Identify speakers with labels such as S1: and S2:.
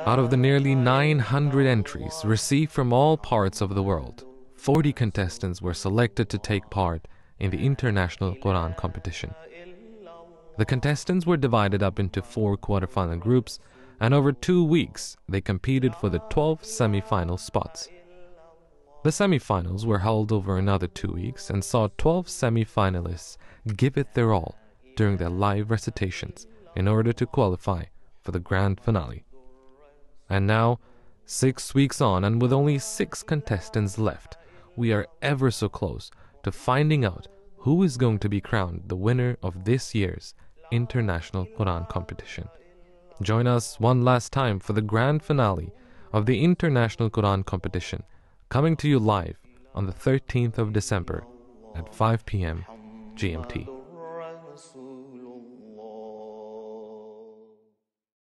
S1: Out of the nearly 900 entries received from all parts of the world, 40 contestants were selected to take part in the international Quran competition. The contestants were divided up into 4 quarterfinal groups, and over 2 weeks they competed for the 12 semi-final spots. The semi-finals were held over another 2 weeks and saw 12 semi-finalists give it their all during their live recitations in order to qualify for the grand finale. And now, 6 weeks on, and with only 6 contestants left, we are ever so close to finding out who is going to be crowned the winner of this year's international Quran competition. Join us one last time for the grand finale of the international Quran competition, coming to you live on the 13th of December at 5 p.m. GMT.